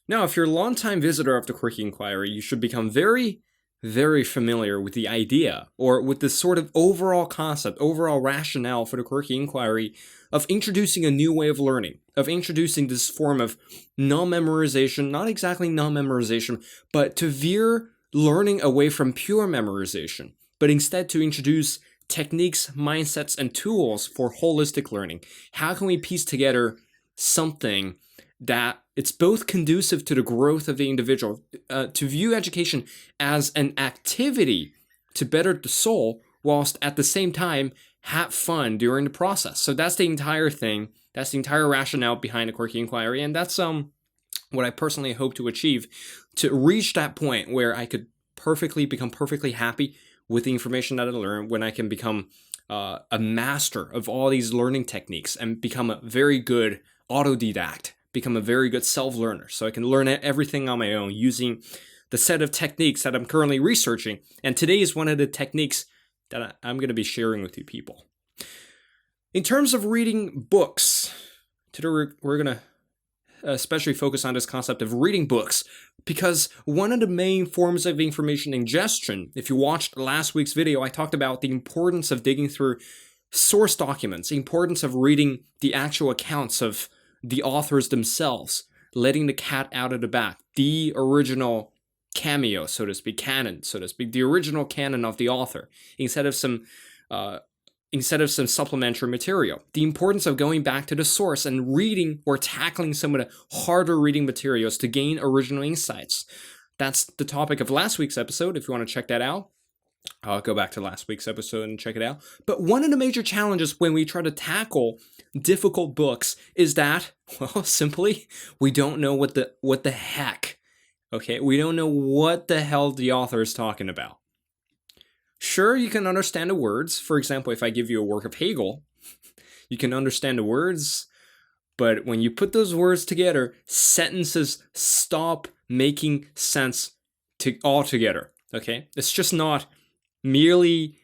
Now, if you're a longtime visitor of the Quirky Inquiry, you should become very, very familiar with the idea, or with this sort of overall concept, overall rationale for the Quirky Inquiry of introducing a new way of learning, of introducing this form of non-memorization, not exactly non-memorization, but to veer learning away from pure memorization, but instead to introduce techniques, mindsets, and tools for holistic learning. How can we piece together something that it's both conducive to the growth of the individual, to view education as an activity to better the soul, whilst at the same time have fun during the process. So that's the entire thing. That's the entire rationale behind the Quirky Inquiry, and that's what I personally hope to achieve, to reach that point where I could become perfectly happy with the information that I learn, when I can become a master of all these learning techniques and become a very good autodidact, become a very good self-learner, so I can learn everything on my own using the set of techniques that I'm currently researching. And today is one of the techniques that I'm going to be sharing with you people. In terms of reading books, today we're going to especially focus on this concept of reading books, because one of the main forms of information ingestion, if you watched last week's video, I talked about the importance of digging through source documents, the importance of reading the actual accounts of the authors themselves, letting the cat out of the bag, the original cameo, so to speak, canon, so to speak, the original canon of the author, instead of some supplementary material. The importance of going back to the source and reading or tackling some of the harder reading materials to gain original insights. That's the topic of last week's episode. If you want to check that out, I'll go back to last week's episode and check it out. But one of the major challenges when we try to tackle difficult books is that, well, simply, we don't know what the heck, okay? We don't know what the hell the author is talking about. Sure, you can understand the words. For example, if I give you a work of Hegel, you can understand the words, but when you put those words together, sentences stop making sense altogether, okay? It's just not merely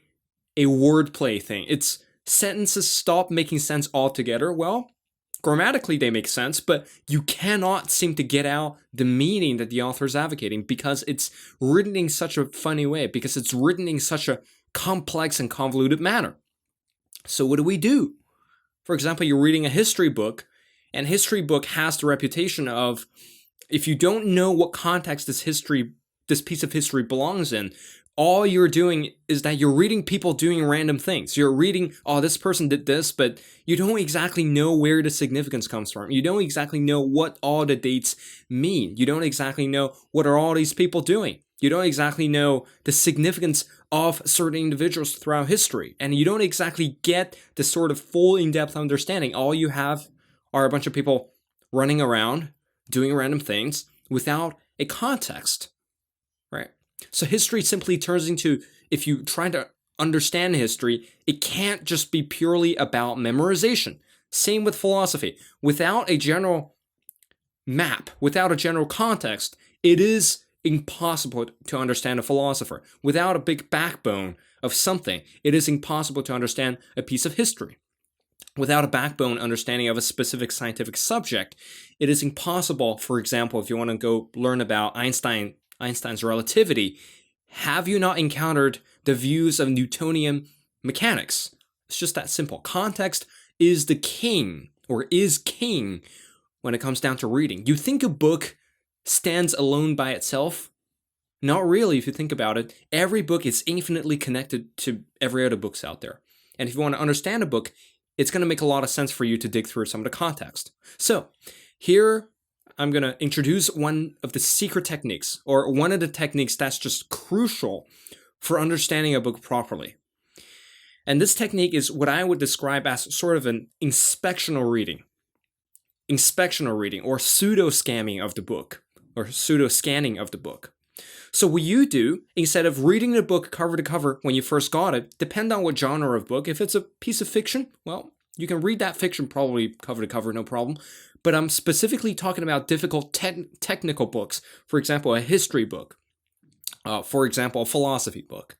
a wordplay thing. It's sentences stop making sense altogether. Well, grammatically they make sense, but you cannot seem to get out the meaning that the author is advocating, because it's written in such a funny way, because it's written in such a complex and convoluted manner. So what do we do? For example, you're reading a history book, and history book has the reputation of, if you don't know what context this piece of history belongs in, all you're doing is that you're reading people doing random things. You're reading, oh, this person did this, but you don't exactly know where the significance comes from. You don't exactly know what all the dates mean. You don't exactly know what are all these people doing. You don't exactly know the significance of certain individuals throughout history. And you don't exactly get the sort of full in-depth understanding. All you have are a bunch of people running around, doing random things without a context, right? So history simply turns into, if you try to understand history, it can't just be purely about memorization. Same with philosophy. Without a general map, without a general context, it is impossible to understand a philosopher. Without a big backbone of something, it is impossible to understand a piece of history. Without a backbone understanding of a specific scientific subject, it is impossible, for example, if you want to go learn about Einstein's relativity, have you not encountered the views of Newtonian mechanics? It's just that simple. Context is the king, or is king, when it comes down to reading. You think a book stands alone by itself? Not really, if you think about it. Every book is infinitely connected to every other books out there. And if you want to understand a book, it's going to make a lot of sense for you to dig through some of the context. So, here I'm going to introduce one of the secret techniques, or one of the techniques that's just crucial for understanding a book properly. And this technique is what I would describe as sort of an inspectional reading, or pseudo-scanning of the book, or pseudo-scanning of the book. So what you do, instead of reading the book cover to cover when you first got it, depend on what genre of book. If it's a piece of fiction, well, you can read that fiction probably cover to cover, no problem. But I'm specifically talking about difficult technical books. For example, a history book. For example, a philosophy book.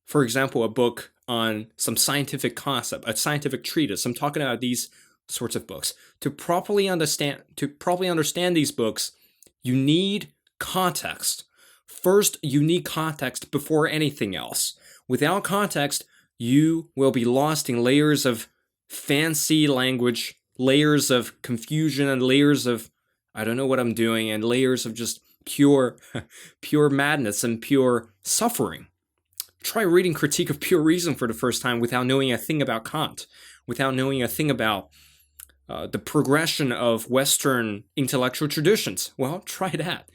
For example, a book on some scientific concept, a scientific treatise. I'm talking about these sorts of books. To properly understand these books, You need context. First, you need context before anything else. Without context, you will be lost in layers of fancy language, layers of confusion, and layers of I don't know what I'm doing, and layers of just pure madness and pure suffering. Try reading Critique of Pure Reason for the first time without knowing a thing about Kant, without knowing a thing about the progression of Western intellectual traditions. Well, try that.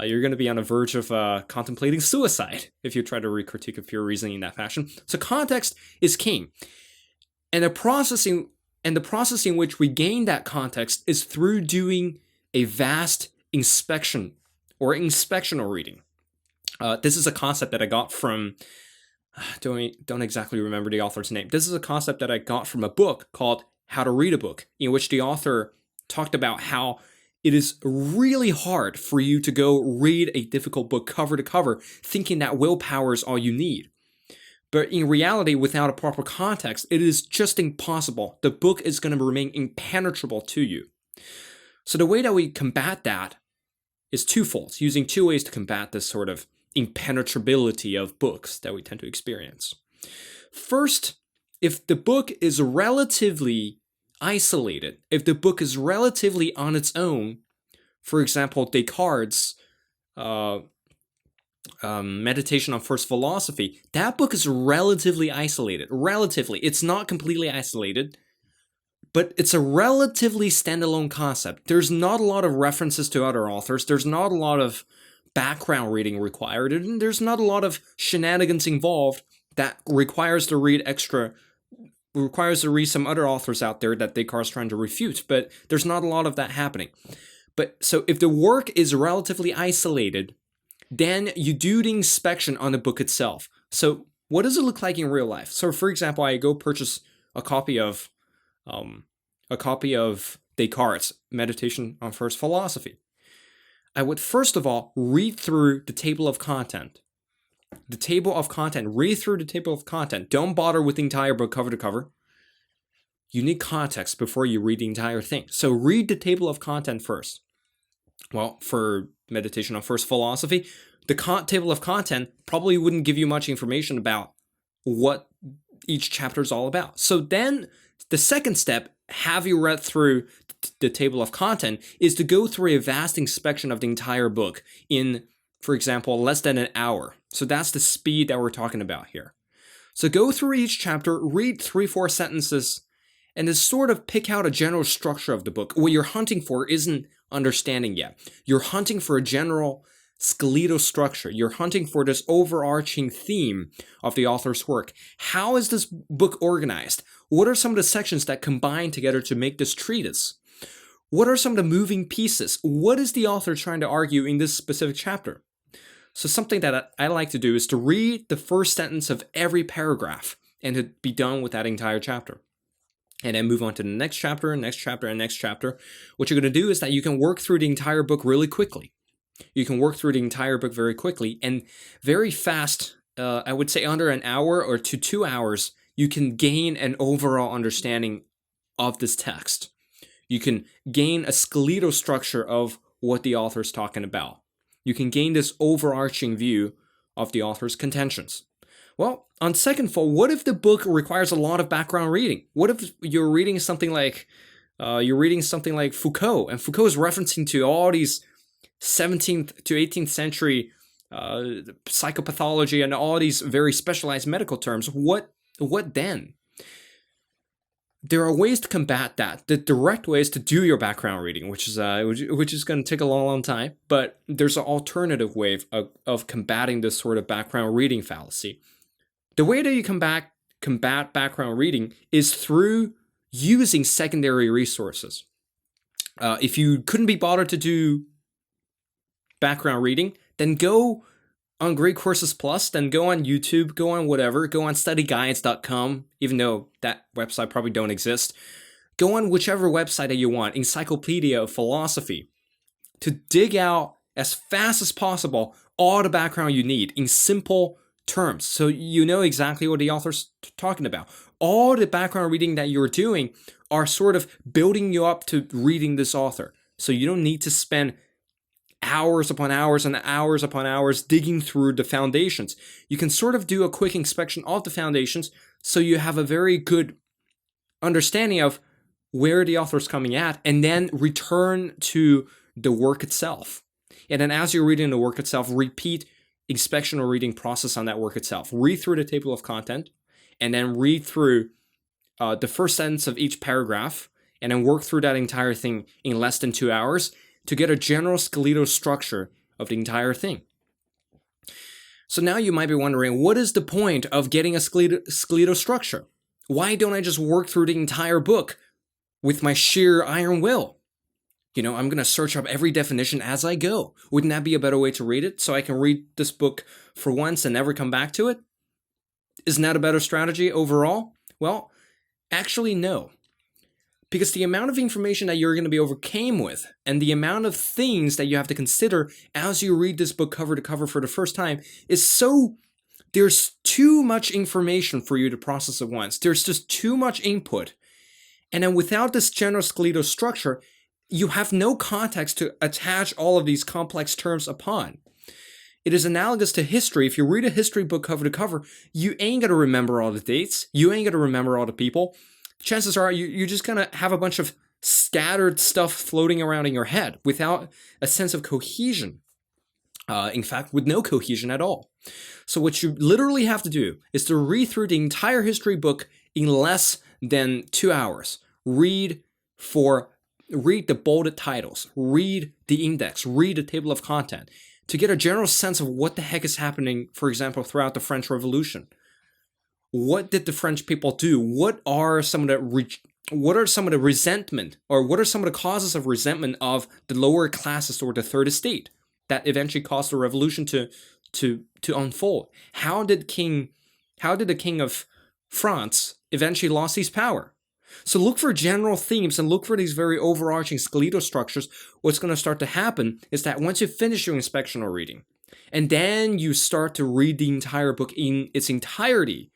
You're going to be on the verge of contemplating suicide if you try to read Critique of Pure Reason in that fashion. So context is king. And the process in which we gain that context is through doing a vast inspection or inspectional reading. This is a concept that I got from, don't exactly remember the author's name. This is a concept that I got from a book called How to Read a Book, in which the author talked about how it is really hard for you to go read a difficult book cover to cover, thinking that willpower is all you need. But in reality, without a proper context, it is just impossible. The book is going to remain impenetrable to you. So the way that we combat that is twofold, using two ways to combat this sort of impenetrability of books that we tend to experience. First, if the book is relatively isolated, if the book is relatively on its own, for example, Descartes' Meditation on First Philosophy, that book is relatively isolated. Relatively. It's not completely isolated, but it's a relatively standalone concept. There's not a lot of references to other authors. There's not a lot of background reading required. And there's not a lot of shenanigans involved that requires to read some other authors out there that Descartes is trying to refute. But there's not a lot of that happening. But so if the work is relatively isolated, then you do the inspection on the book itself. So what does it look like in real life? So for example, I go purchase a copy of Descartes' Meditation on First Philosophy. I would first of all read through the table of content. Read through the table of content. Don't bother with the entire book cover to cover. You need context before you read the entire thing. So read the table of content first. Well, for Meditation on First Philosophy, the table of content probably wouldn't give you much information about what each chapter is all about. So then the second step, have you read through the table of content, is to go through a vast inspection of the entire book in, for example, less than an hour. So that's the speed that we're talking about here. So go through each chapter, read 3-4 sentences, and then sort of pick out a general structure of the book. What you're hunting for isn't understanding yet. You're hunting for a general skeletal structure. You're hunting for this overarching theme of the author's work. How is this book organized? What are some of the sections that combine together to make this treatise? What are some of the moving pieces? What is the author trying to argue in this specific chapter? So something that I like to do is to read the first sentence of every paragraph and to be done with that entire chapter. And then move on to the next chapter, next chapter, and next chapter. What you're going to do is that you can work through the entire book really quickly. You can work through the entire book very quickly and very fast. I would say under an hour or to 2 hours, you can gain an overall understanding of this text. You can gain a skeletal structure of what the author is talking about. You can gain this overarching view of the author's contentions. Well, on second thought, what if the book requires a lot of background reading? What if you're reading something like Foucault, and Foucault is referencing to all these 17th to 18th century psychopathology and all these very specialized medical terms? What then? There are ways to combat that. The direct way is to do your background reading, which is going to take a long time. But there's an alternative way of combating this sort of background reading fallacy. The way that you combat background reading is through using secondary resources. If you couldn't be bothered to do background reading, then go on Great Courses Plus, then go on YouTube, go on whatever, go on studyguides.com, even though that website probably don't exist. Go on whichever website that you want, Encyclopedia of Philosophy, to dig out as fast as possible all the background you need in simple terms, so you know exactly what the author's talking about. All the background reading that you're doing are sort of building you up to reading this author. So you don't need to spend hours upon hours and hours upon hours digging through the foundations. You can sort of do a quick inspection of the foundations so you have a very good understanding of where the author is coming at, and then return to the work itself. And then as you're reading the work itself, repeat inspectional reading process on that work itself. Read through the table of content, and then read through the first sentence of each paragraph, and then work through that entire thing in less than 2 hours to get a general skeletal structure of the entire thing. So now you might be wondering, what is the point of getting a skeletal structure? Why don't I just work through the entire book with my sheer iron will? I'm going to search up every definition as I go. Wouldn't that be a better way to read it, so I can read this book for once and never come back to it? Isn't that a better strategy overall? Well, actually, no. Because the amount of information that you're going to be overcome with, and the amount of things that you have to consider as you read this book cover to cover for the first time is so... There's too much information for you to process at once. There's just too much input. And then without this general skeletal structure, you have no context to attach all of these complex terms upon. It is analogous to history. If you read a history book cover to cover, you ain't going to remember all the dates. You ain't going to remember all the people. Chances are you're just going to have a bunch of scattered stuff floating around in your head without a sense of cohesion. In fact, with no cohesion at all. So what you literally have to do is to read through the entire history book in less than 2 hours. Read the bolded titles, read the index, read the table of content to get a general sense of what the heck is happening, for example, throughout the French Revolution. What did the French people do? What are some of the resentment, or what are some of the causes of resentment of the lower classes or the third estate that eventually caused the revolution to unfold? How did the king of France eventually lost his power? So look for general themes and look for these very overarching skeletal structures. What's going to start to happen is that once you finish your inspectional reading, and then you start to read the entire book in its entirety,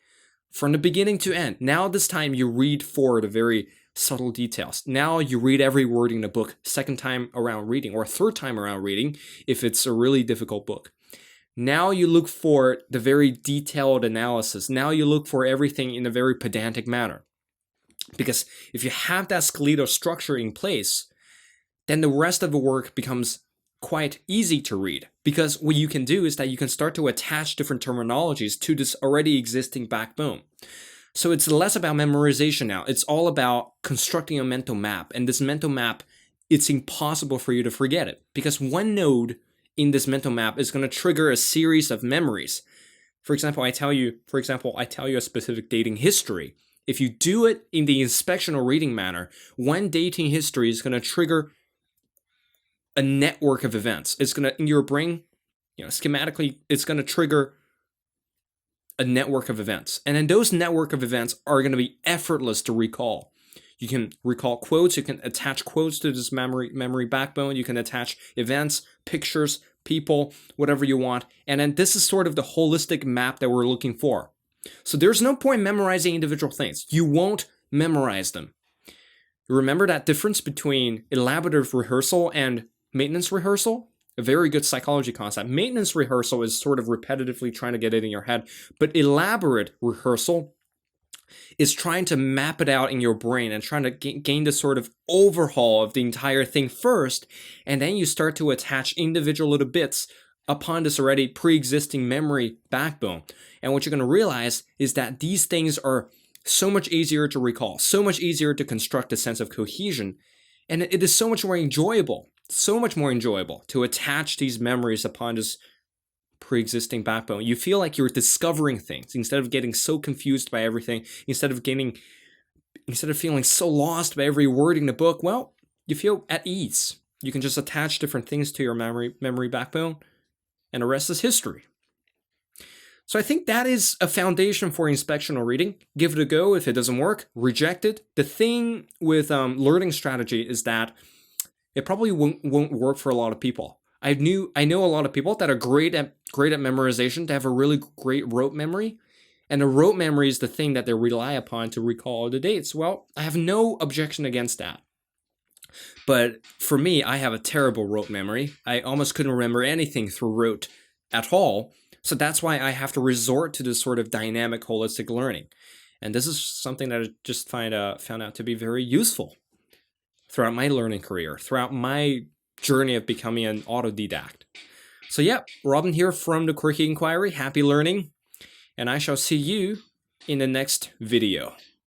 from the beginning to end. Now this time you read for the very subtle details. Now you read every word in the book, second time around reading, or third time around reading, if it's a really difficult book. Now you look for the very detailed analysis. Now you look for everything in a very pedantic manner. Because if you have that skeletal structure in place, then the rest of the work becomes quite easy to read. Because what you can do is that you can start to attach different terminologies to this already existing backbone. So it's less about memorization now. It's all about constructing a mental map. And this mental map, it's impossible for you to forget it. Because one node in this mental map is going to trigger a series of memories. For example, I tell you a specific dating history. If you do it in the inspectional reading manner, one dating history is going to trigger a network of events. It's going to, in your brain, schematically, it's going to trigger a network of events. And then those network of events are going to be effortless to recall. You can recall quotes, you can attach quotes to this memory backbone, you can attach events, pictures, people, whatever you want. And then this is sort of the holistic map that we're looking for. So there's no point memorizing individual things. You won't memorize them. Remember that difference between elaborative rehearsal and maintenance rehearsal? A very good psychology concept. Maintenance rehearsal is sort of repetitively trying to get it in your head, but elaborate rehearsal is trying to map it out in your brain and trying to gain this sort of overhaul of the entire thing first, and then you start to attach individual little bits upon this already pre-existing memory backbone. And what you're going to realize is that these things are so much easier to recall, so much easier to construct a sense of cohesion, and it is so much more enjoyable to attach these memories upon this pre-existing backbone. You feel like you're discovering things instead of getting so confused by everything, instead of feeling so lost by every word in the book. Well, you feel at ease. You can just attach different things to your memory backbone, and the rest is history. So I think that is a foundation for inspectional reading. Give it a go. If it doesn't work, reject it. The thing with learning strategy is that it probably won't work for a lot of people. I know a lot of people that are great at memorization, that have a really great rote memory, and the rote memory is the thing that they rely upon to recall the dates. Well, I have no objection against that. But for me, I have a terrible rote memory. I almost couldn't remember anything through rote at all. So that's why I have to resort to this sort of dynamic holistic learning. And this is something that I just found out to be very useful throughout my learning career, throughout my journey of becoming an autodidact. So yeah, Robin here from the Quirky Inquiry. Happy learning. And I shall see you in the next video.